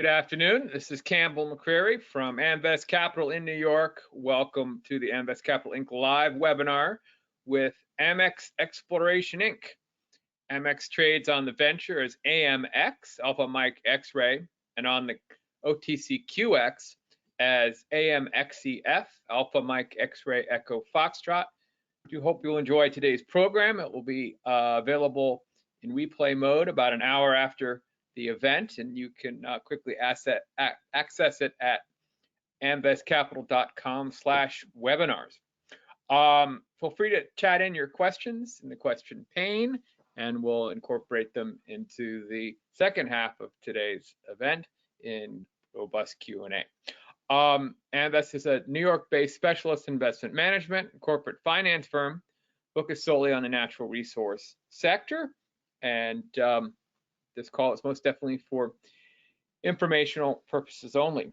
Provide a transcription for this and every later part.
Good afternoon. This is Campbell McCreary from Amvest Capital in New York. Welcome to the Amvest Capital Inc. live webinar with Amex Exploration Inc. Amex trades on the venture as AMX, Alpha Mike X-Ray, and on the OTCQX as AMXEF, Alpha Mike X-Ray Echo Foxtrot. I do hope you'll enjoy today's program. It will be available in replay mode about an hour after the event, and you can quickly access it at amvestcapital.com/webinars. Feel free to chat in your questions in the question pane, and we'll incorporate them into the second half of today's event in robust Q&A. Amvest is a New York-based specialist investment management and corporate finance firm focused solely on the natural resource sector, and this call is most definitely for informational purposes only.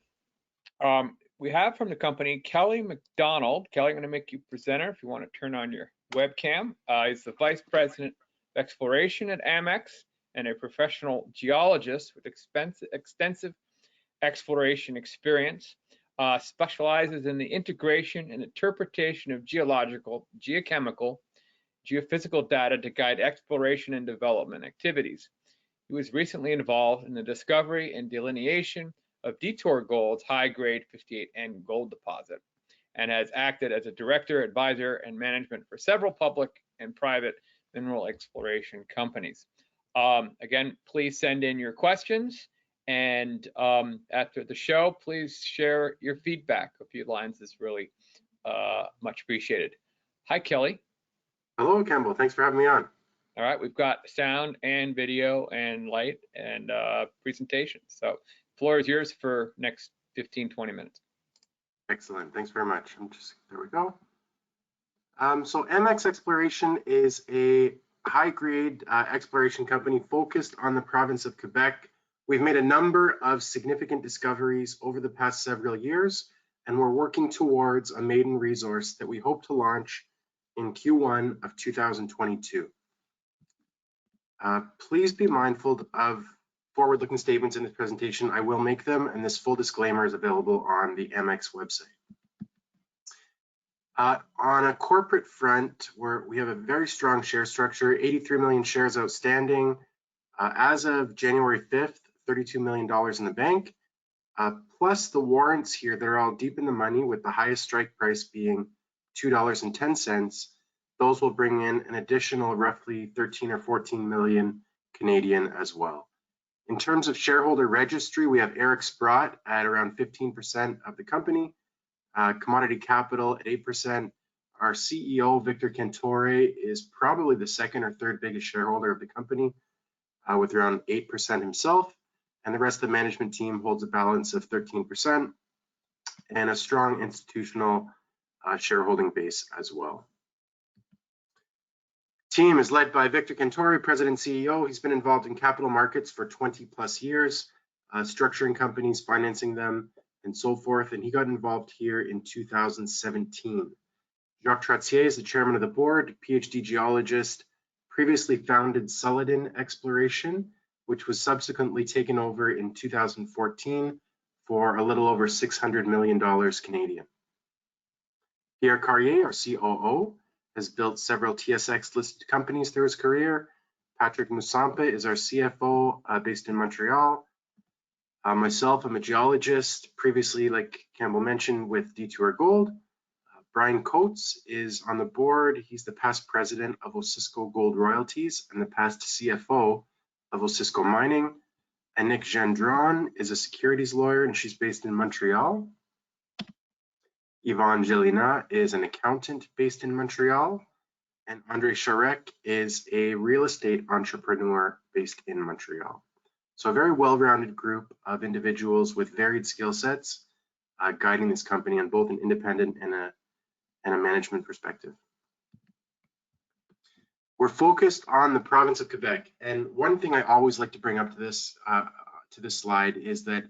We have from the company Kelly McDonald. Kelly, I'm going to make you presenter if you want to turn on your webcam. He's the Vice President of Exploration at Amex and a professional geologist with extensive exploration experience. Specializes in the integration and interpretation of geological, geochemical, geophysical data to guide exploration and development activities. He was recently involved in the discovery and delineation of Detour Gold's high-grade 58N gold deposit and has acted as a director, advisor, and management for several public and private mineral exploration companies. Again, please send in your questions, and after the show, please share your feedback. A few lines is really much appreciated. Hi, Kelly. Hello, Campbell. Thanks for having me on. All right, we've got sound and video and light and presentation. So floor is yours for next 15, 20 minutes. Excellent. Thanks very much. There we go. So Amex Exploration is a high-grade exploration company focused on the province of Quebec. We've made a number of significant discoveries over the past several years, and we're working towards a maiden resource that we hope to launch in Q1 of 2022. Please be mindful of forward-looking statements in this presentation. I will make them, and this full disclaimer is available on the Amex website. On a corporate front, we have a very strong share structure, 83 million shares outstanding. As of January 5th, $32 million in the bank, plus the warrants here that are all deep in the money with the highest strike price being $2.10. Those will bring in an additional roughly 13 or 14 million Canadian as well. In terms of shareholder registry, we have Eric Sprott at around 15% of the company, Commodity Capital at 8%. Our CEO, Victor Cantore, is probably the second or third biggest shareholder of the company with around 8% himself. And the rest of the management team holds a balance of 13% and a strong institutional shareholding base as well. Team is led by Victor Cantore, President and CEO. He's been involved in capital markets for 20 plus years, structuring companies, financing them, and so forth. And he got involved here in 2017. Jacques Trottier is the chairman of the board, PhD geologist, previously founded Saladin Exploration, which was subsequently taken over in 2014 for a little over $600 million Canadian. Pierre Carrier, our COO, has built several TSX listed companies through his career. Patrick Moussampe is our CFO based in Montreal. Myself, I'm a geologist, previously, like Campbell mentioned, with Detour Gold. Brian Coates is on the board. He's the past president of Osisko Gold Royalties and the past CFO of Osisko Mining. And Nick Gendron is a securities lawyer, and she's based in Montreal. Yvonne Gelina is an accountant based in Montreal, and Andre Charek is a real estate entrepreneur based in Montreal. So a very well-rounded group of individuals with varied skill sets guiding this company on both an independent and a management perspective. We're focused on the province of Quebec, and one thing I always like to bring up to this slide is that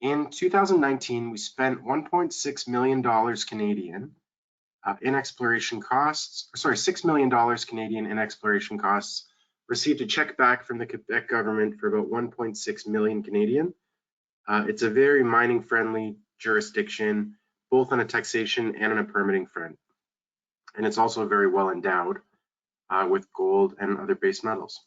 in 2019, we spent $1.6 million Canadian in exploration costs, $6 million Canadian in exploration costs, received a check back from the Quebec government for about 1.6 million Canadian. It's a very mining-friendly jurisdiction, both on a taxation and on a permitting front. And it's also very well endowed with gold and other base metals.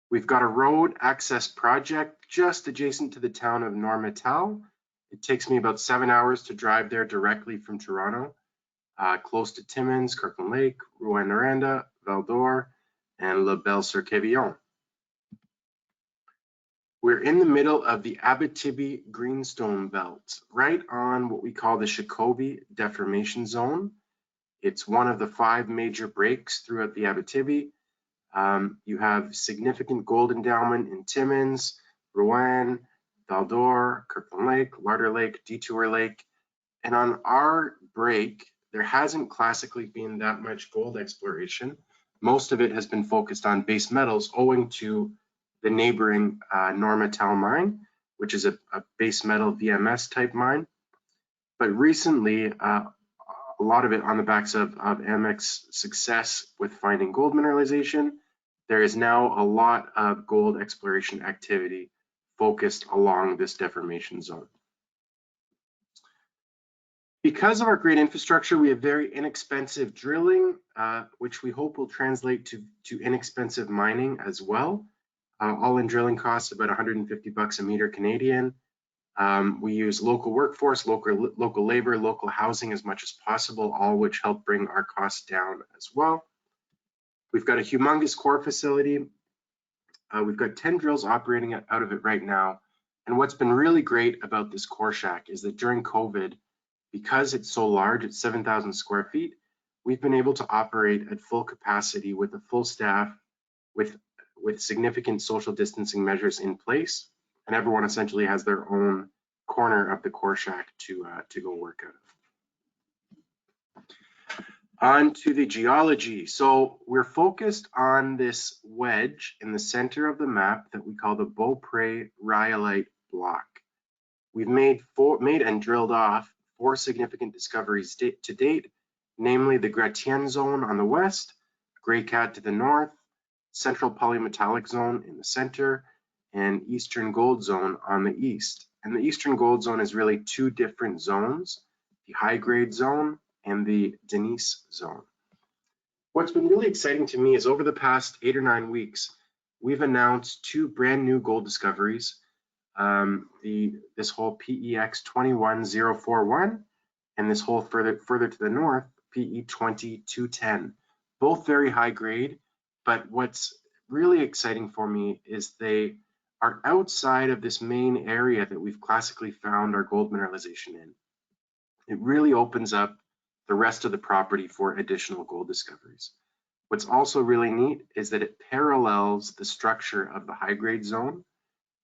We've got a road access project just adjacent to the town of Normetal. It takes me about 7 hours to drive there directly from Toronto, close to Timmins, Kirkland Lake, Rouyn-Noranda, Val-d'Or, and La Belle-sur-Quévillon. We're in the middle of the Abitibi Greenstone Belt, right on what we call the Shakobee Deformation Zone. It's one of the 5 major breaks throughout the Abitibi. You have significant gold endowment in Timmins, Rouyn, Val-d'Or, Kirkland Lake, Larder Lake, Detour Lake. And on our break, there hasn't classically been that much gold exploration. Most of it has been focused on base metals owing to the neighboring Normetal mine, which is a base metal VMS type mine. But recently, a lot of it on the backs of Amex success with finding gold mineralization, there is now a lot of gold exploration activity focused along this deformation zone. Because of our great infrastructure, we have very inexpensive drilling, which we hope will translate to inexpensive mining as well. All-in drilling costs about 150 bucks a meter Canadian. We use local workforce, local labor, local housing as much as possible, all which help bring our costs down as well. We've got a humongous core facility. We've got 10 drills operating out of it right now. And what's been really great about this core shack is that during COVID, because it's so large, it's 7,000 square feet, we've been able to operate at full capacity with a full staff, with significant social distancing measures in place, and everyone essentially has their own corner of the core shack to go work out of. On to the geology. So we're focused on this wedge in the center of the map that we call the Beaupré rhyolite block. We've made and drilled off 4 significant discoveries to date, namely the Gratienne zone on the west, Grey Cat to the north, Central Polymetallic zone in the center, and Eastern Gold zone on the east. And the Eastern Gold zone is really 2 different zones, the high grade zone and the Denise zone. What's been really exciting to me is over the past 8 or 9 weeks, we've announced 2 brand new gold discoveries. This hole PEX 21041 and this hole further to the north, PE 20210, both very high grade. But what's really exciting for me is they are outside of this main area that we've classically found our gold mineralization in. It really opens up the rest of the property for additional gold discoveries. What's also really neat is that it parallels the structure of the high grade zone,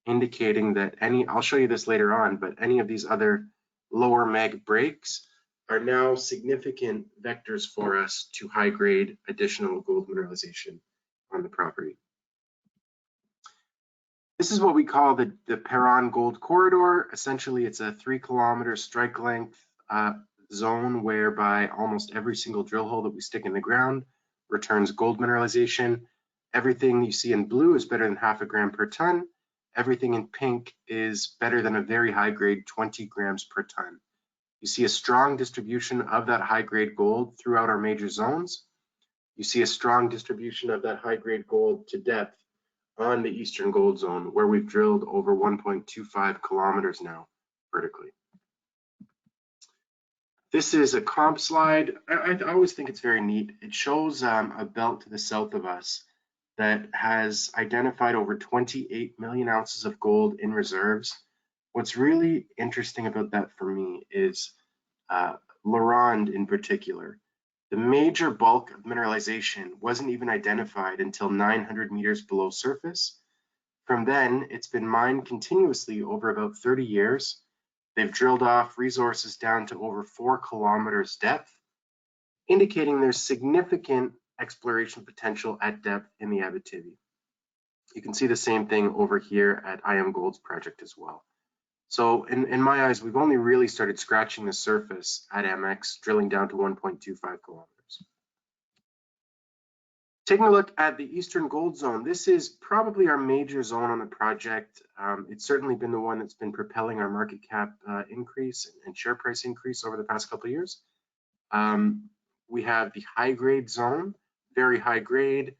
indicating that I'll show you this later on, but any of these other lower mag breaks are now significant vectors for us to high grade additional gold mineralization on the property. This is what we call the Perron Gold Corridor. Essentially, it's a 3-kilometer strike length zone whereby almost every single drill hole that we stick in the ground returns gold mineralization. Everything you see in blue is better than half a gram per ton. Everything in pink is better than a very high grade 20 grams per ton. You see a strong distribution of that high grade gold throughout our major zones. You see a strong distribution of that high grade gold to depth on the Eastern Gold Zone, where we've drilled over 1.25 kilometers now vertically. This is a comp slide. I always think it's very neat. It shows a belt to the south of us that has identified over 28 million ounces of gold in reserves. What's really interesting about that for me is LaRonde in particular. The major bulk of mineralization wasn't even identified until 900 meters below surface. From then, it's been mined continuously over about 30 years. They've drilled off resources down to over 4 kilometers depth, indicating there's significant exploration potential at depth in the Abitibi. You can see the same thing over here at Gold's project as well. So in my eyes, we've only really started scratching the surface at MX, drilling down to 1.25 kilometers. Taking a look at the Eastern Gold Zone, this is probably our major zone on the project. It's certainly been the one that's been propelling our market cap increase and share price increase over the past couple of years. We have the high grade zone, very high grade,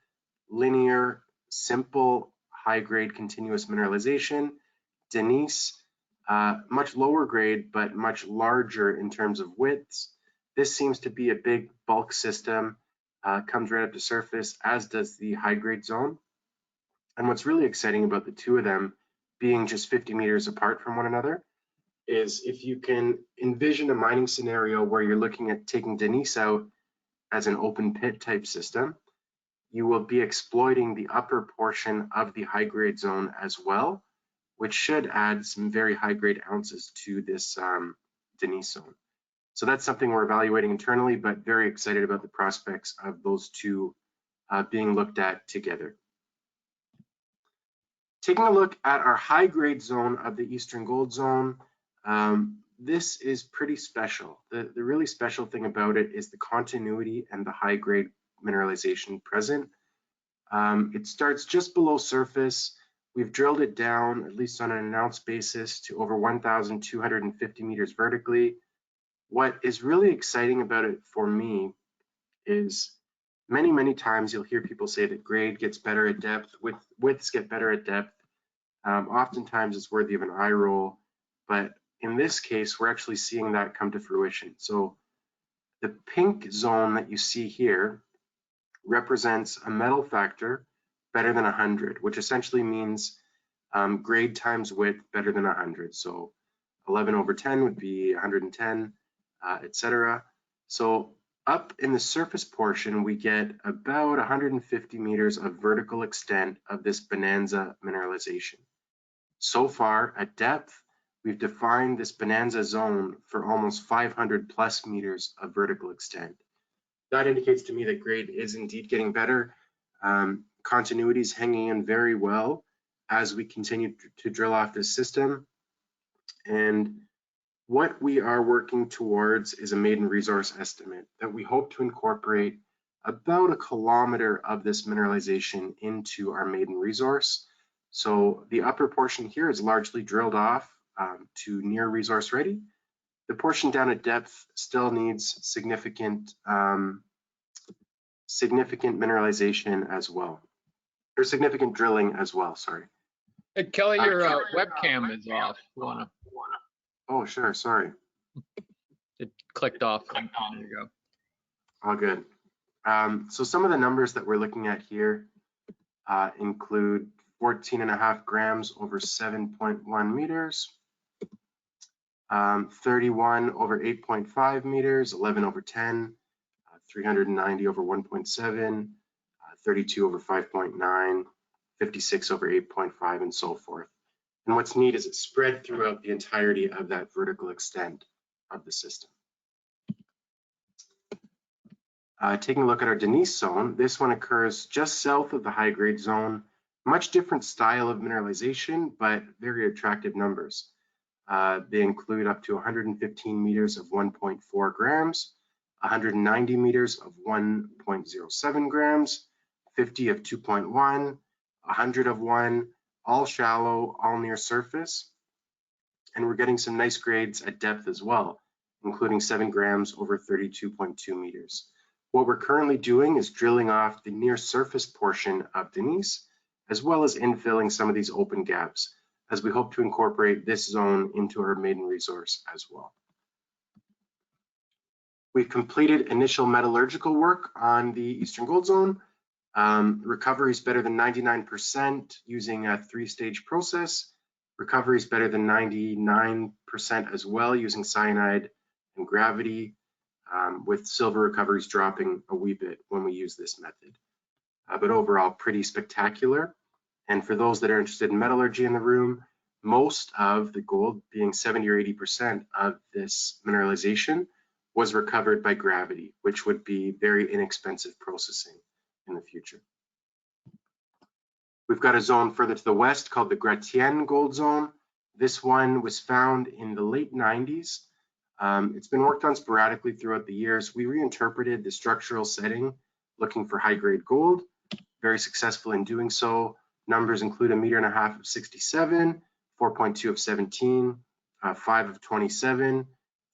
linear, simple, high grade continuous mineralization. Denise, much lower grade, but much larger in terms of widths. This seems to be a big bulk system. Comes right up to surface, as does the high grade zone. And what's really exciting about the two of them being just 50 meters apart from one another is if you can envision a mining scenario where you're looking at taking Denise out as an open pit type system, you will be exploiting the upper portion of the high grade zone as well, which should add some very high grade ounces to this Denise zone. So that's something we're evaluating internally, but very excited about the prospects of those two being looked at together. Taking a look at our high grade zone of the Eastern Gold Zone, this is pretty special. The really special thing about it is the continuity and the high grade mineralization present. It starts just below surface. We've drilled it down, at least on an announced basis, to over 1,250 meters vertically. What is really exciting about it for me is many times you'll hear people say that grade gets better at depth, widths get better at depth. Oftentimes it's worthy of an eye roll, but in this case, we're actually seeing that come to fruition. So the pink zone that you see here represents a metal factor better than 100, which essentially means grade times width better than 100. So 11 over 10 would be 110. Etc. So up in the surface portion, we get about 150 meters of vertical extent of this bonanza mineralization. So far at depth, we've defined this bonanza zone for almost 500 plus meters of vertical extent. That indicates to me that grade is indeed getting better. Continuity is hanging in very well as we continue to drill off this system. And what we are working towards is a maiden resource estimate that we hope to incorporate about 1 kilometer of this mineralization into our maiden resource. So the upper portion here is largely drilled off to near resource ready. The portion down at depth still needs significant mineralization as well, or significant drilling as well, sorry. Hey, Kelly, your webcam is off. Oh, sure, sorry. It clicked off. There you go. All good. So some of the numbers that we're looking at here include 14.5 grams over 7.1 meters, 31 over 8.5 meters, 11 over 10, 390 over 1.7, 32 over 5.9, 56 over 8.5, and so forth. And what's neat is it's spread throughout the entirety of that vertical extent of the system. Taking a look at our Denise zone, this one occurs just south of the high grade zone. Much different style of mineralization, but very attractive numbers. They include up to 115 meters of 1.4 grams, 190 meters of 1.07 grams, 50 of 2.1, 100 of 1, all shallow, all near surface. And we're getting some nice grades at depth as well, including 7 grams over 32.2 meters. What we're currently doing is drilling off the near surface portion of Denise, as well as infilling some of these open gaps, as we hope to incorporate this zone into our maiden resource as well. We've completed initial metallurgical work on the Eastern Gold Zone. Recovery is better than 99% using a 3-stage process. Recovery is better than 99% as well using cyanide and gravity, with silver recoveries dropping a wee bit when we use this method. But overall, pretty spectacular. And for those that are interested in metallurgy in the room, most of the gold, being 70 or 80% of this mineralization, was recovered by gravity, which would be very inexpensive processing in the future. We've got a zone further to the west called the Gratienne Gold Zone. This one was found in the late 90s. It's been worked on sporadically throughout the years. We reinterpreted the structural setting looking for high-grade gold. very successful in doing so. Numbers include 1.5 meters of 67, 4.2 of 17, 5 of 27,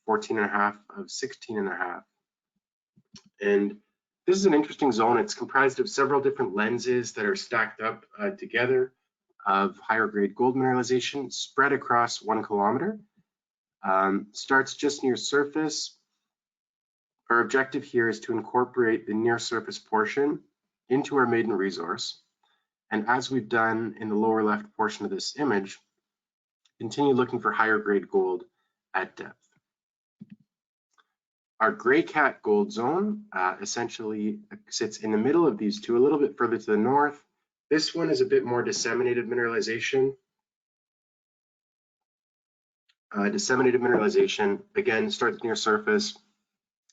14.5 of 16.5. And this is an interesting zone. It's comprised of several different lenses that are stacked up together of higher grade gold mineralization spread across 1 kilometer. Starts just near surface. Our objective here is to incorporate the near surface portion into our maiden resource. And as we've done in the lower left portion of this image, continue looking for higher grade gold at depth. Our Grey Cat gold zone essentially sits in the middle of these two, a little bit further to the north. This one is a bit more disseminated mineralization. Disseminated mineralization, again, starts near surface.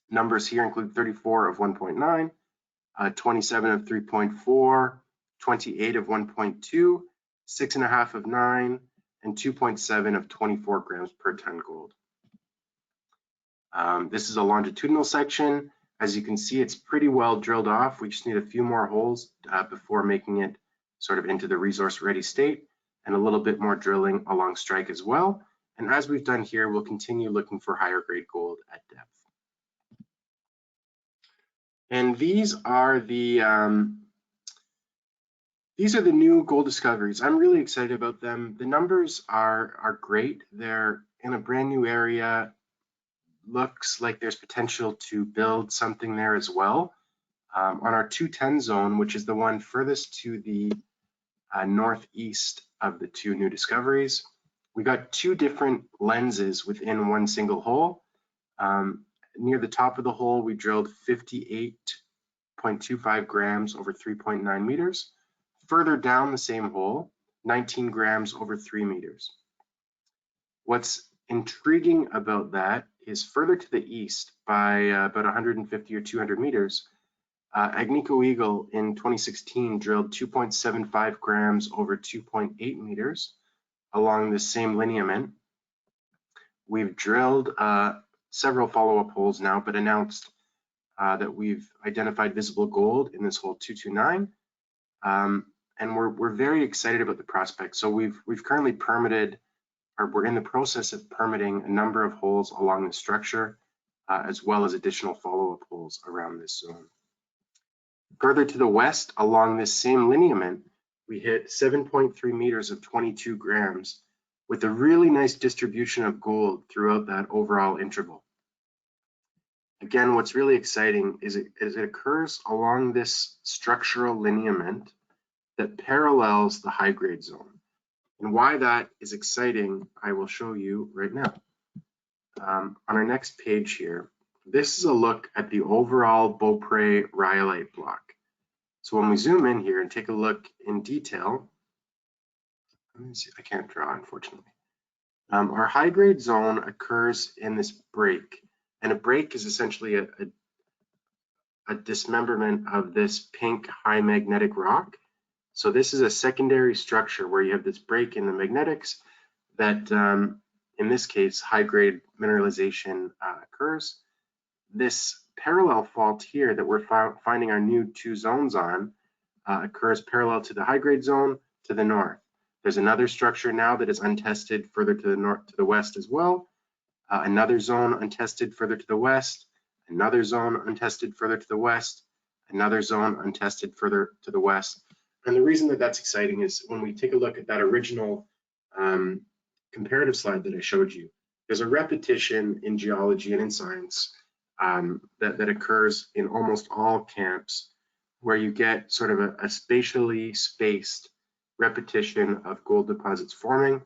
Numbers here include 34 of 1.9, 27 of 3.4, 28 of 1.2, 6.5 of 9, and 2.7 of 24 grams per ton gold. This is a longitudinal section. As you can see, it's pretty well drilled off. We just need a few more holes before making it sort of into the resource ready state, and a little bit more drilling along strike as well. And as we've done here, we'll continue looking for higher grade gold at depth. And these are the new gold discoveries. I'm really excited about them. The numbers are great. They're in a brand new area. Looks like there's potential to build something there as well. On our 210 zone, which is the one furthest to the northeast of the two new discoveries, we got 2 different lenses within one single hole. Near the top of the hole, we drilled 58.25 grams over 3.9 meters. Further down the same hole, 19 grams over 3 meters. What's intriguing about that is further to the east by about 150 or 200 meters, Agnico Eagle in 2016 drilled 2.75 grams over 2.8 meters along the same lineament. We've drilled several follow-up holes now, but announced that we've identified visible gold in this hole 229, and we're very excited about the prospect. So we've currently permitted, or we're in the process of permitting, a number of holes along the structure, as well as additional follow-up holes around this zone. Further to the west, along this same lineament, we hit 7.3 meters of 22 grams with a really nice distribution of gold throughout that overall interval. Again, what's really exciting is it occurs along this structural lineament that parallels the high-grade zone. And why that is exciting, I will show you right now. On our next page here, this is a look at the overall Beaupré rhyolite block. So when we zoom in here and take a look in detail, let me see, I can't draw, unfortunately. Our high-grade zone occurs in this break, and a break is essentially a dismemberment of this pink high magnetic rock. So this is a secondary structure where you have this break in the magnetics that, in this case, high-grade mineralization occurs. This parallel fault here that we're finding our new 2 zones on occurs parallel to the high-grade zone to the north. There's another structure now that is untested further to the north, to the west as well. Another zone untested further to the west. Another zone untested further to the west. Another zone untested further to the west. And the reason that that's exciting is when we take a look at that original comparative slide that I showed you, there's a repetition in geology and in science that occurs in almost all camps, where you get sort of a spatially spaced repetition of gold deposits forming,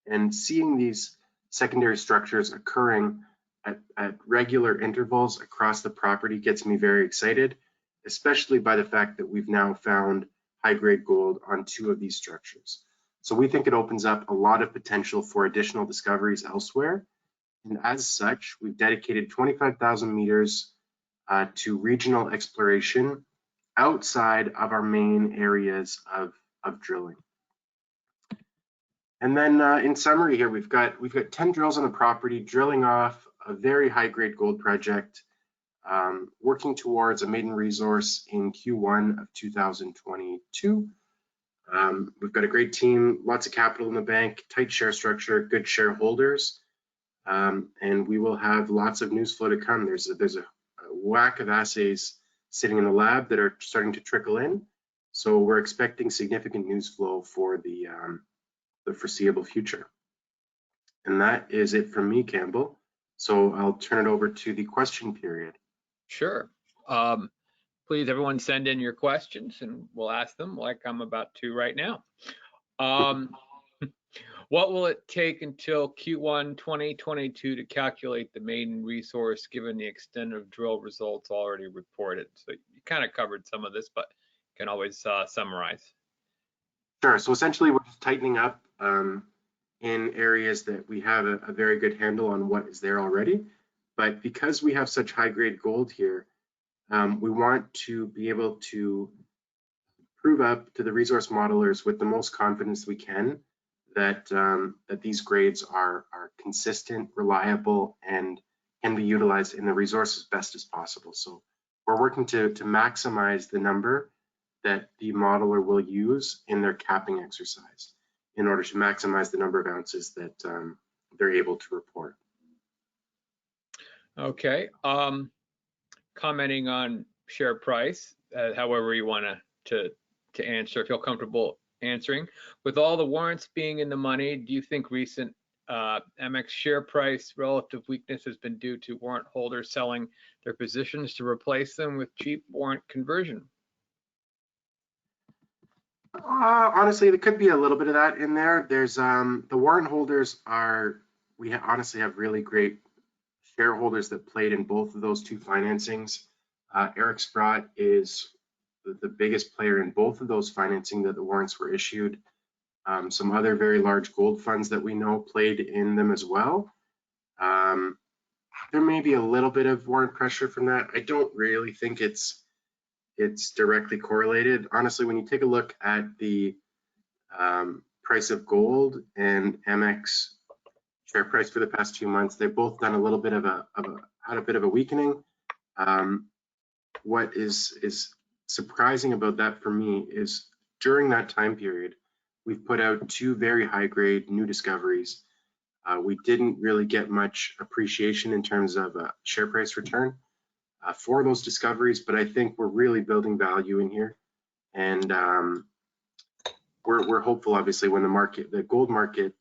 and seeing these secondary structures occurring at regular intervals across the property gets me very excited, especially by the fact that we've now found high-grade gold on 2 of these structures. So we think it opens up a lot of potential for additional discoveries elsewhere. And as such, we've dedicated 25,000 meters to regional exploration outside of our main areas of drilling. And then in summary here, we've got 10 drills on the property, drilling off a very high-grade gold project. working towards a maiden resource in Q1 of 2022. We've got a great team, lots of capital in the bank, tight share structure, good shareholders, and we will have lots of news flow to come. There's a whack of assays sitting in the lab that are starting to trickle in, so we're expecting significant news flow for the foreseeable future. And that is it from me, Campbell. So I'll turn it over to the question period. Sure. Please, everyone, send in your questions and we'll ask them like I'm about to right now. What will it take until Q1 2022 to calculate the maiden resource given the extent of drill results already reported? So you kind of covered some of this, but you can always summarize. Sure. So essentially, we're just tightening up in areas that we have a very good handle on what is there already. But because we have such high-grade gold here, we want to be able to prove up to the resource modelers with the most confidence we can that that these grades are consistent, reliable, and can be utilized in the resource as best as possible. So we're working to maximize the number that the modeler will use in their capping exercise in order to maximize the number of ounces that they're able to report. Okay. Commenting on share price, however you want to answer, feel comfortable answering. With all the warrants being in the money, do you think recent Amex share price relative weakness has been due to warrant holders selling their positions to replace them with cheap warrant conversion? Honestly, there could be a little bit of that in there. There's the warrant holders we honestly have really great shareholders that played in both of those two financings. Eric Sprott is the biggest player in both of those financing that the warrants were issued. Some other very large gold funds that we know played in them as well. There may be a little bit of warrant pressure from that. I don't really think it's directly correlated. Honestly, when you take a look at the price of gold and Amex share price for the past 2 months, they've both done a little bit of had a bit of a weakening. What is surprising about that for me is during that time period, we've put out 2 very high-grade new discoveries. We didn't really get much appreciation in terms of share price return for those discoveries, but I think we're really building value in here, and we're hopeful, obviously, when the gold market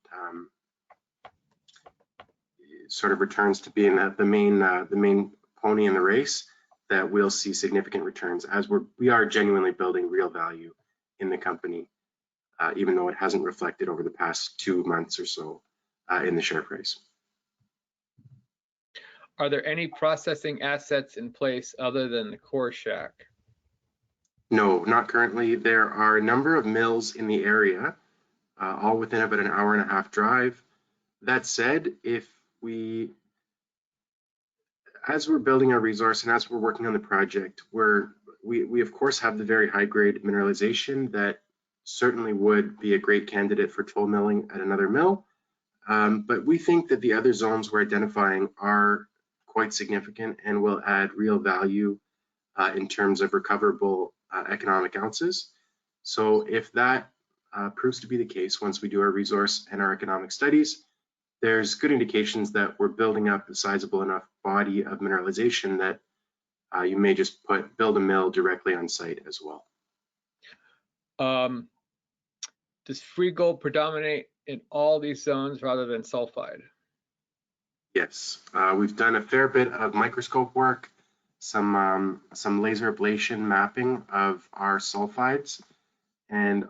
sort of returns to being the main pony in the race, that we'll see significant returns as we are genuinely building real value in the company, even though it hasn't reflected over the past 2 months or so in the share price. Are there any processing assets in place other than the core shack? No, not currently. There are a number of mills in the area, all within about an hour-and-a-half drive. That said, as we're building our resource and as we're working on the project, we of course have the very high-grade mineralization that certainly would be a great candidate for toll milling at another mill. But we think that the other zones we're identifying are quite significant and will add real value in terms of recoverable economic ounces. So if that proves to be the case once we do our resource and our economic studies, there's good indications that we're building up a sizable enough body of mineralization that you may just build a mill directly on site as well. Does free gold predominate in all these zones rather than sulfide? Yes, we've done a fair bit of microscope work, some laser ablation mapping of our sulfides, and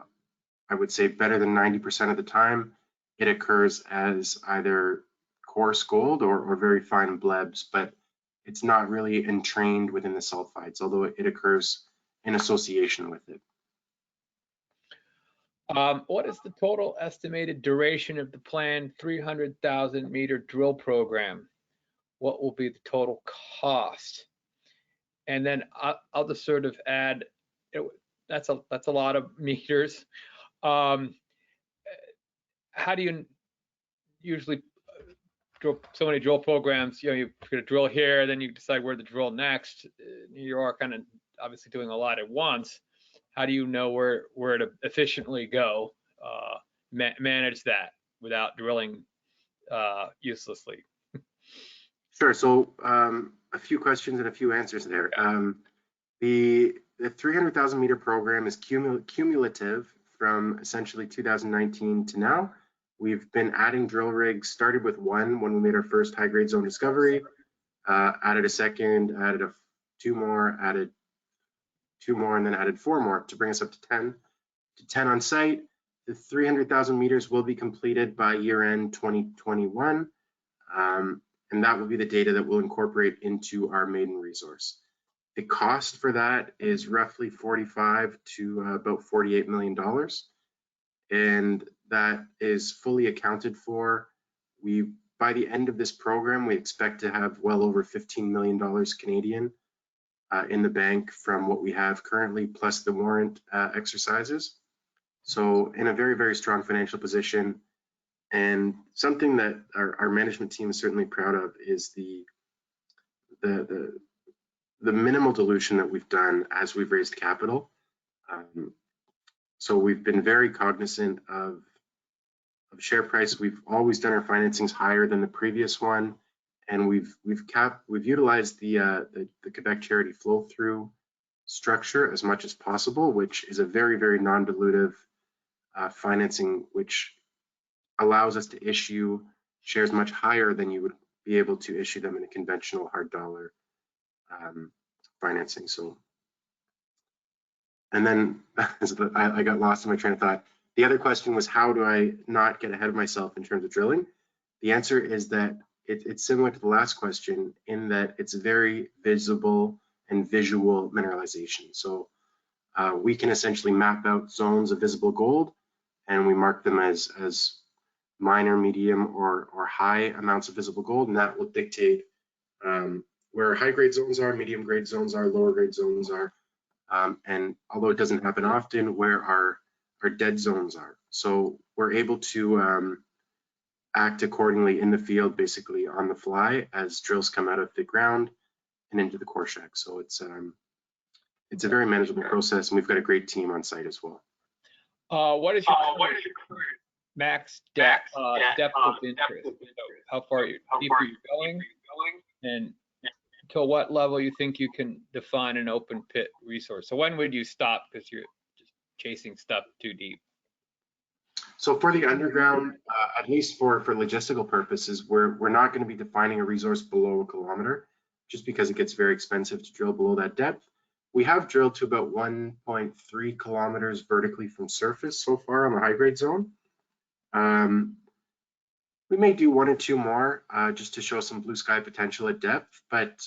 I would say better than 90% of the time it occurs as either coarse gold or very fine blebs, but it's not really entrained within the sulfides, although it occurs in association with it. What is the total estimated duration of the planned 300,000 meter drill program? What will be the total cost? And then I'll just sort of add, that's a lot of meters. How do you usually so many drill programs, you know, you're going to drill here, then you decide where to drill next. You are kind of obviously doing a lot at once. How do you know where to efficiently go, manage that without drilling uselessly? Sure. So a few questions and a few answers there. The 300,000 meter program is cumulative from essentially 2019 to now. We've been adding drill rigs, started with one when we made our first high grade zone discovery, added a second, added two more, added two more, and then added four more to bring us up to 10 on site. The 300,000 meters will be completed by year end 2021. And that will be the data that we'll incorporate into our maiden resource. The cost for that is roughly $45 to about $48 million. And that is fully accounted for. By the end of this program, we expect to have well over $15 million Canadian in the bank from what we have currently, plus the warrant exercises. So in a very, very strong financial position. And something that our management team is certainly proud of is the minimal dilution that we've done as we've raised capital. So we've been very cognizant of share price. We've always done our financings higher than the previous one, and we've utilized the Quebec charity flow through structure as much as possible, which is a very, very non-dilutive financing, which allows us to issue shares much higher than you would be able to issue them in a conventional hard dollar financing. So, and then I got lost in my train of thought. The other question was, how do I not get ahead of myself in terms of drilling? The answer is that it's similar to the last question in that it's very visible and visual mineralization. So we can essentially map out zones of visible gold, and we mark them as minor, medium, or high amounts of visible gold, and that will dictate where high grade zones are, medium grade zones are, lower grade zones are, and although it doesn't happen often, where our dead zones are. So we're able to act accordingly in the field, basically on the fly, as drills come out of the ground and into the core shack. So it's a very manageable process, and we've got a great team on site as well. What is your max depth of interest? So how far deep are you going, and to what level you think you can define an open pit resource? So when would you stop because you're just chasing stuff too deep? So for the underground, at least for logistical purposes, we're not going to be defining a resource below 1 kilometer, just because it gets very expensive to drill below that depth. We have drilled to about 1.3 kilometers vertically from surface so far on the high grade zone. We may do one or two more just to show some blue sky potential at depth, but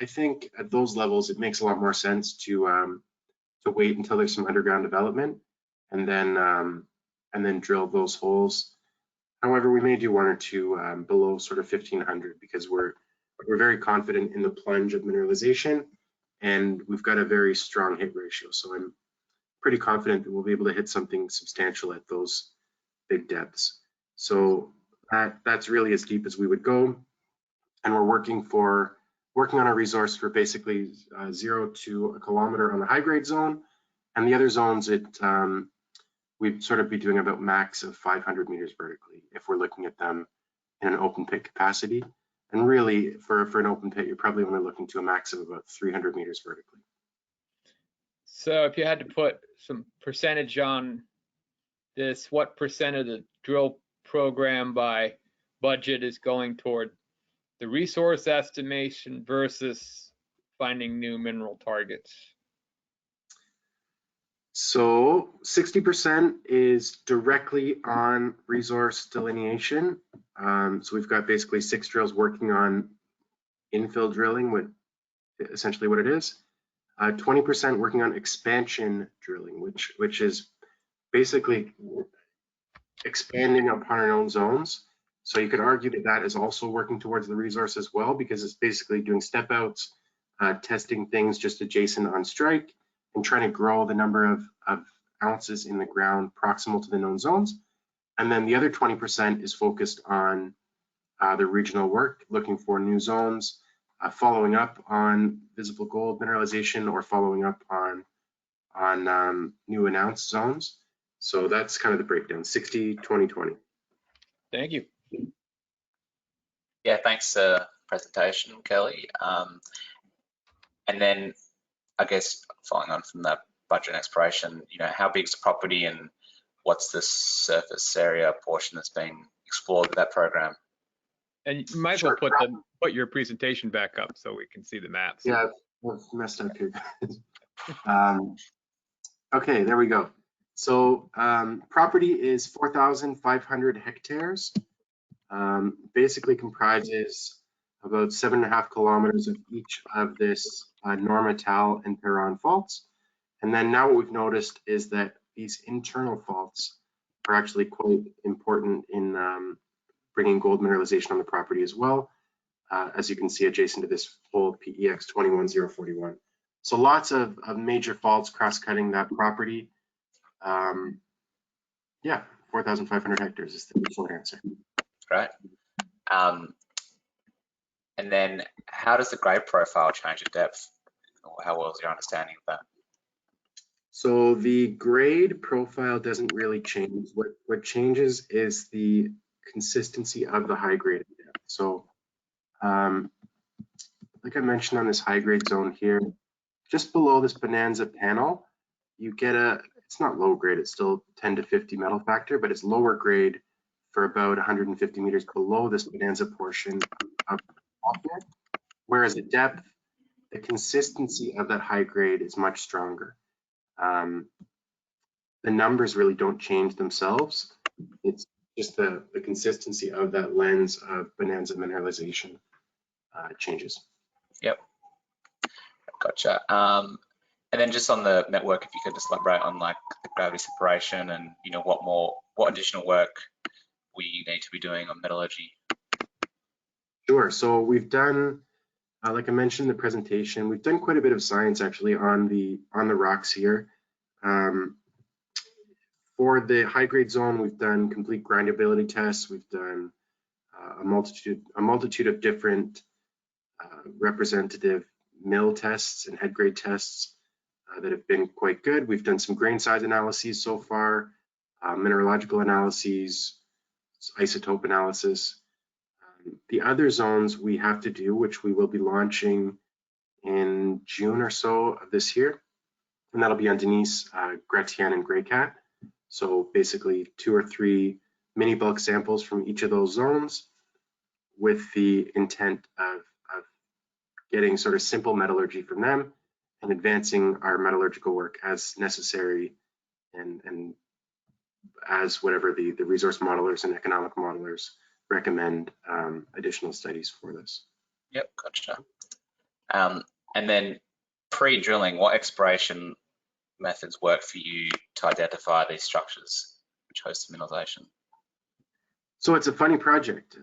I think at those levels it makes a lot more sense to wait until there's some underground development and then drill those holes. However, we may do one or two below sort of 1500 because we're very confident in the plunge of mineralization, and we've got a very strong hit ratio. So I'm pretty confident that we'll be able to hit something substantial at those big depths. So that's really as deep as we would go, and we're working on a resource for basically 0 to 1 kilometer on the high grade zone, and the other zones we'd sort of be doing about max of 500 meters vertically if we're looking at them in an open pit capacity. And really, for an open pit, you're probably only looking to a max of about 300 meters vertically. So if you had to put some percentage on this, what percent of the drill program by budget is going toward the resource estimation versus finding new mineral targets? So 60% is directly on resource delineation. So we've got basically 6 drills working on infill drilling, with essentially what it is. 20% working on expansion drilling, which is basically expanding upon our own zones. So you could argue that that is also working towards the resource as well, because it's basically doing step outs, testing things just adjacent on strike, and trying to grow the number of ounces in the ground proximal to the known zones. And then the other 20% is focused on the regional work, looking for new zones, following up on visible gold mineralization, or following up on new announced zones. So that's kind of the breakdown, 60, 20, 20. Thank you. Yeah, thanks presentation, Kelly. And then I guess following on from that budget and exploration, how big is the property and what's the surface area portion that's being explored with that program? And you might as well put your presentation back up so we can see the maps. Yeah, I've messed up here. Okay, there we go. So property is 4,500 hectares. Basically comprises about 7.5 kilometers of each of this Normetal and Perron faults. And then now what we've noticed is that these internal faults are actually quite important in bringing gold mineralization on the property as well, as you can see adjacent to this whole PEX 21041. So lots of major faults cross-cutting that property. Yeah, 4,500 hectares is the short answer. Right. And then how does the grade profile change at depth? Or how well is your understanding of that? So the grade profile doesn't really change. What changes is the consistency of the high grade. So like I mentioned on this high grade zone here, just below this bonanza panel, you get it's not low grade, it's still 10 to 50 metal factor, but it's lower grade for about 150 meters below this bonanza portion of here. Whereas at depth, the consistency of that high grade is much stronger. The numbers really don't change themselves. It's just the consistency of that lens of bonanza mineralization changes. Yep. Gotcha. And then just on the network, if you could just elaborate on like the gravity separation and what additional work we need to be doing on metallurgy. Sure. So we've done, like I mentioned in the presentation, we've done quite a bit of science actually on the rocks here. For the high grade zone, we've done complete grindability tests. We've done a multitude of different representative mill tests and head grade tests that have been quite good. We've done some grain size analyses so far, mineralogical analyses, isotope analysis. The other zones we have to do, which we will be launching in June or so of this year, and that'll be on Denise, Gratian, and Greycat. So basically 2 or 3 mini bulk samples from each of those zones with the intent of getting sort of simple metallurgy from them and advancing our metallurgical work as necessary and as whatever the resource modelers and economic modelers recommend additional studies for this. Yep, gotcha. And then pre-drilling, what exploration methods work for you to identify these structures which host the mineralization? So it's a funny project.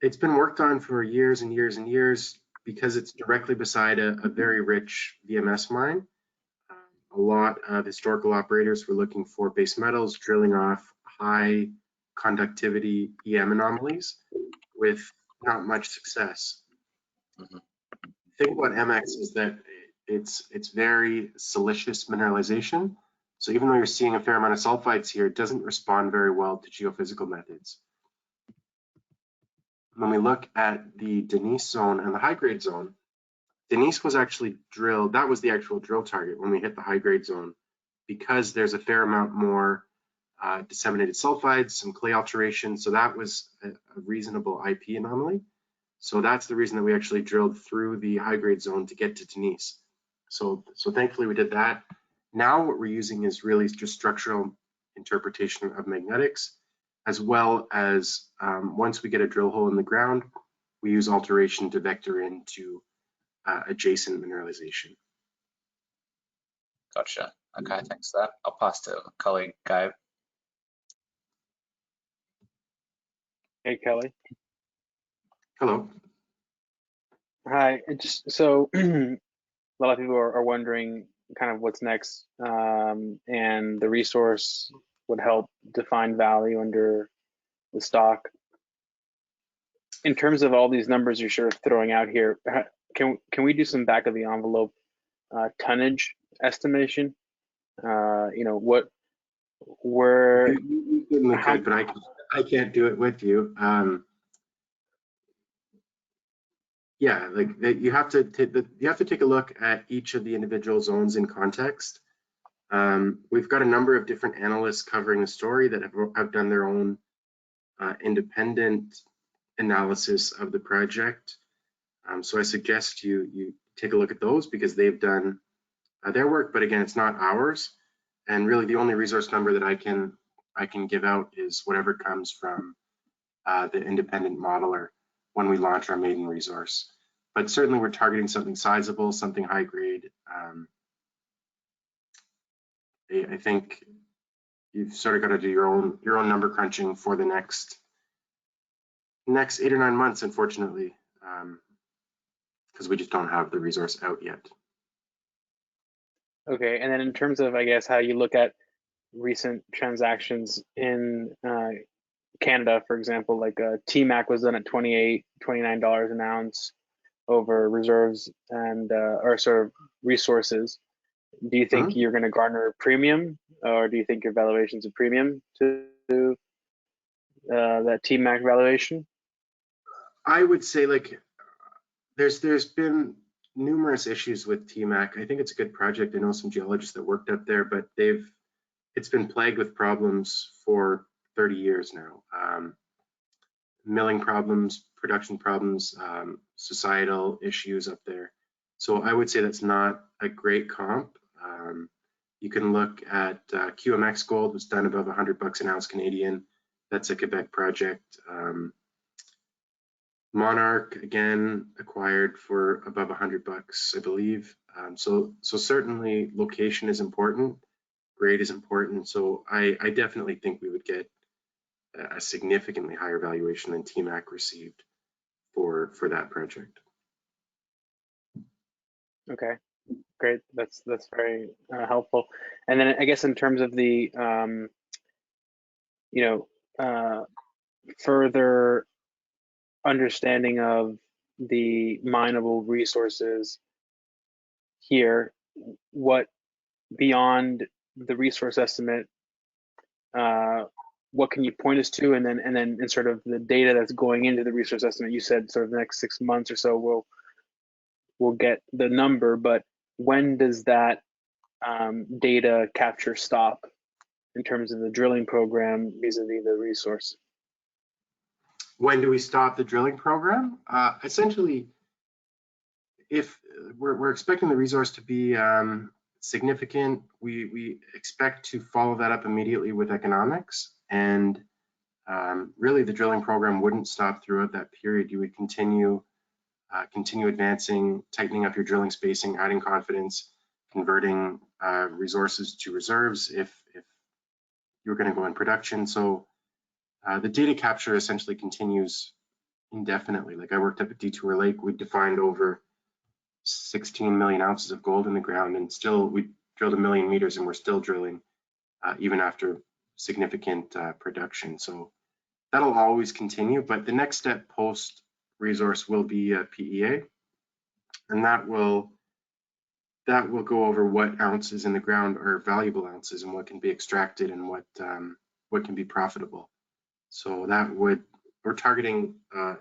It's been worked on for years and years and years because it's directly beside a very rich VMS mine. A lot of historical operators were looking for base metals, drilling off high conductivity EM anomalies with not much success. Mm-hmm. The thing about MX is that it's very silicious mineralization. So even though you're seeing a fair amount of sulfides here, it doesn't respond very well to geophysical methods. When we look at the Denise zone and the high grade zone, Denise was actually drilled, that was the actual drill target when we hit the high grade zone, because there's a fair amount more disseminated sulfides, some clay alteration. So that was a reasonable IP anomaly. So that's the reason that we actually drilled through the high grade zone to get to Denise. So thankfully we did that. Now what we're using is really just structural interpretation of magnetics, as well as once we get a drill hole in the ground, we use alteration to vector into adjacent mineralization. Gotcha. Okay, thanks for that. I'll pass to my colleague Gabe. Hey, Kelly. Hello. Hi. So a lot of people are wondering kind of what's next, and the resource would help define value under the stock. in terms of all these numbers you're sort of throwing out here, can we do some back of the envelope tonnage estimation? You know, what where You certainly could, but I can't do it with you. Yeah, like you have to take a look at each of the individual zones in context. We've got a number of different analysts covering the story that have done their own independent analysis of the project. So I suggest you take a look at those because they've done their work, but again, it's not ours. And really, the only resource number that I can give out is whatever comes from the independent modeler when we launch our maiden resource. But certainly, we're targeting something sizable, something high grade. I think you've sort of got to do your own number crunching for the next 8 or 9 months, unfortunately, because we just don't have the resource out yet. Okay, and then in terms of, I guess, how you look at recent transactions in Canada, for example, like TMAC was done at $28, $29 an ounce over reserves and or sort of resources. Do you think you're going to garner a premium, or do you think your valuation's a premium to that TMAC valuation? I would say, like, there's been numerous issues with TMAC. I think it's a good project. I know some geologists that worked up there, but it's been plagued with problems for 30 years now. Milling problems, production problems, societal issues up there. So I would say that's not a great comp. You can look at QMX Gold was done above $100 an ounce Canadian. That's a Quebec project. Monarch, again, acquired for above $100, I believe. So certainly location is important, grade is important. So I definitely think we would get a significantly higher valuation than TMAC received for that project. Okay, great. That's very helpful. And then I guess in terms of the further understanding of the mineable resources here, what beyond the resource estimate, what can you point us to, and then in sort of the data that's going into the resource estimate? You said sort of the next 6 months or so we'll get the number, but when does that data capture stop in terms of the drilling program vis-a-vis the resource? When do we stop the drilling program? Essentially, if we're expecting the resource to be significant, we expect to follow that up immediately with economics, and really the drilling program wouldn't stop throughout that period. You would continue advancing, tightening up your drilling spacing, adding confidence, converting resources to reserves if you're going to go in production. So the data capture essentially continues indefinitely. Like I worked up at Detour Lake, we defined over 16 million ounces of gold in the ground, and still we drilled 1 million meters, and we're still drilling even after significant production. So that'll always continue, but the next step post resource will be a PEA, and that will go over what ounces in the ground are valuable ounces and what can be extracted and what can be profitable. So we're targeting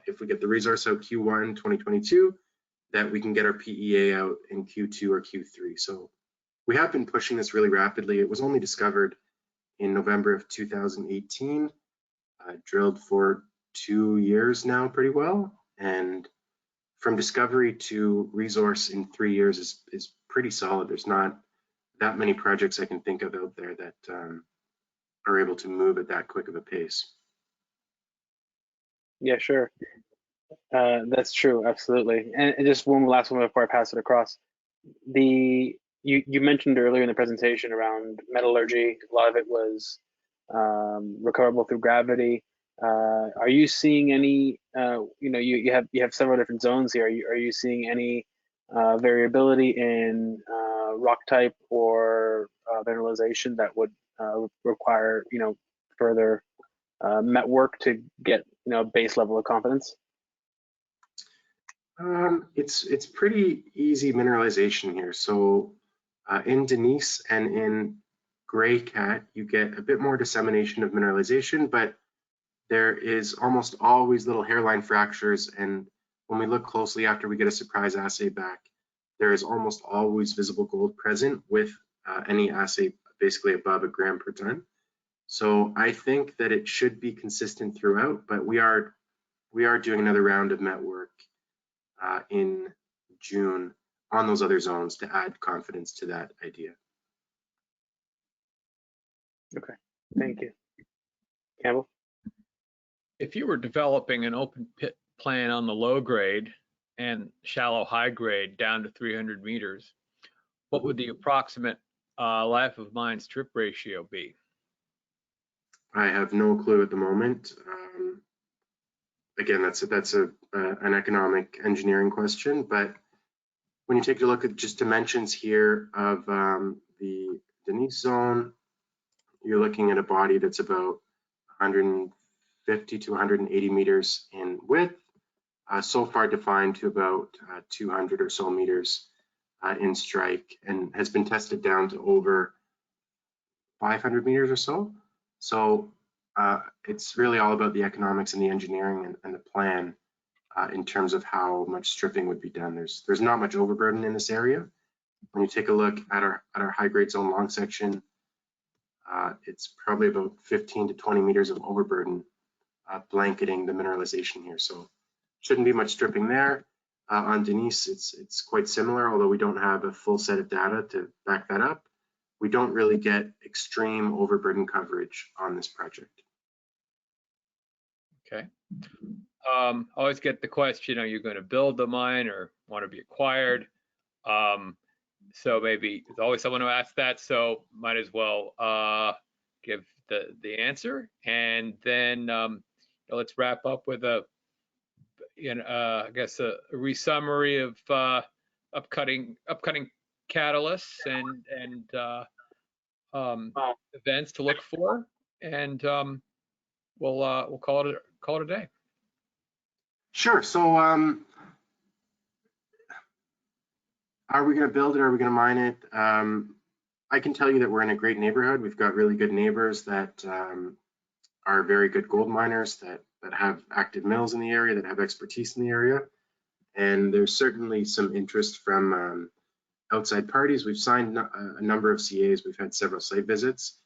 if we get the resource out Q1 2022, that we can get our PEA out in Q2 or Q3. So we have been pushing this really rapidly. It was only discovered in November of 2018, drilled for 2 years now pretty well, and from discovery to resource in 3 years is pretty solid. There's not that many projects I can think of out there that are able to move at that quick of a pace. Yeah, sure. That's true, absolutely. And just one last one before I pass it across. You mentioned earlier in the presentation around metallurgy, a lot of it was recoverable through gravity. Are you seeing any, you have several different zones here. Are you seeing any variability in rock type or mineralization that would require, further met work to get, a base level of confidence? It's pretty easy mineralization here. So in Denise and in Gray Cat, you get a bit more dissemination of mineralization, but there is almost always little hairline fractures. And when we look closely after we get a surprise assay back, there is almost always visible gold present with any assay basically above 1 gram per ton. So I think that it should be consistent throughout, but we are doing another round of met work in June on those other zones to add confidence to that idea. Okay, thank you. Campbell? If you were developing an open pit plan on the low grade and shallow high grade down to 300 meters, what would the approximate life of mine strip ratio be? I have no clue at the moment. Again, that's an economic engineering question, but when you take a look at just dimensions here of the Denise zone, you're looking at a body that's about 150 to 180 meters in width, so far defined to about 200 or so meters in strike, and has been tested down to over 500 meters or so. So it's really all about the economics and the engineering and the plan in terms of how much stripping would be done. There's not much overburden in this area. When you take a look at our high grade zone long section, it's probably about 15 to 20 meters of overburden blanketing the mineralization here. So shouldn't be much stripping there. On Denise, it's quite similar, although we don't have a full set of data to back that up. We don't really get extreme overburden coverage on this project. Okay. Always get the question, are you going to build the mine or want to be acquired? So maybe there's always someone who asks that, so might as well give the answer. And then let's wrap up with I guess a resummary of upcoming catalysts and events to look for, and we'll call it a day. Sure. So are we going to build it? Are we going to mine it? I can tell you that we're in a great neighborhood. We've got really good neighbors that are very good gold miners that have active mills in the area, that have expertise in the area. And there's certainly some interest from outside parties. We've signed a number of CAs. We've had several site visits.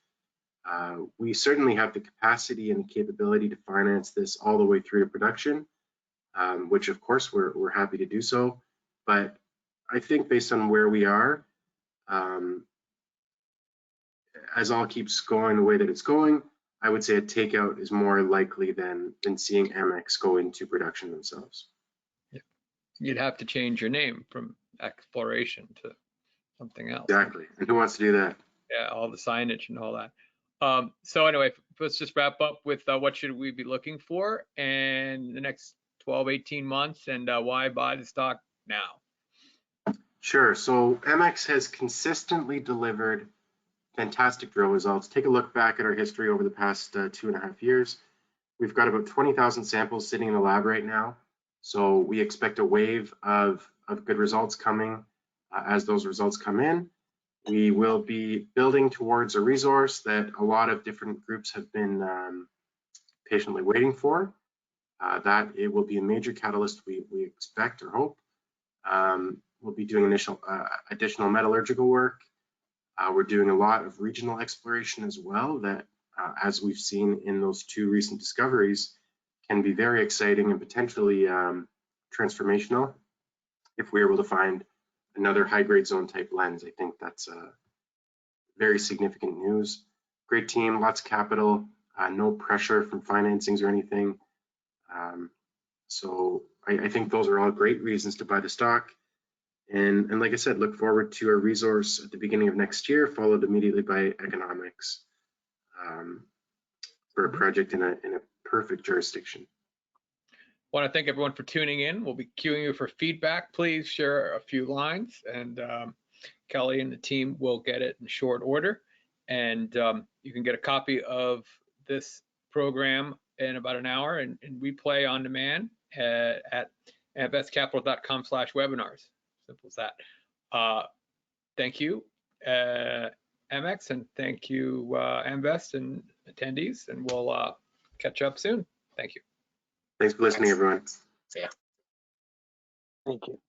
We certainly have the capacity and the capability to finance this all the way through to production, which of course we're happy to do so. But I think based on where we are, as all keeps going the way that it's going, I would say a takeout is more likely than seeing Amex go into production themselves. Yeah. You'd have to change your name from Exploration to something else. Exactly. And who wants to do that? Yeah, all the signage and all that. So anyway, let's just wrap up with what should we be looking for in the next 12, 18 months, and why buy the stock now? Sure. So Amex has consistently delivered fantastic drill results. Take a look back at our history over the past 2.5 years. We've got about 20,000 samples sitting in the lab right now. So we expect a wave of good results coming as those results come in. We will be building towards a resource that a lot of different groups have been patiently waiting for. That it will be a major catalyst, we expect or hope. We'll be doing additional metallurgical work. We're doing a lot of regional exploration as well that, as we've seen in those 2 recent discoveries, can be very exciting and potentially transformational if we're able to find another high-grade zone type lens. I think that's very significant news. Great team, lots of capital, no pressure from financings or anything. So I think those are all great reasons to buy the stock. And like I said, look forward to a resource at the beginning of next year, followed immediately by economics for a project in a perfect jurisdiction. I want to thank everyone for tuning in. We'll be queuing you for feedback. Please share a few lines, and Kelly and the team will get it in short order. And you can get a copy of this program in about an hour and replay on demand at amvestcapital.com/webinars. Simple as that. Thank you, Amex, and thank you, Amvest and attendees, and we'll catch up soon. Thank you. Thanks for listening, everyone. See ya. Thank you.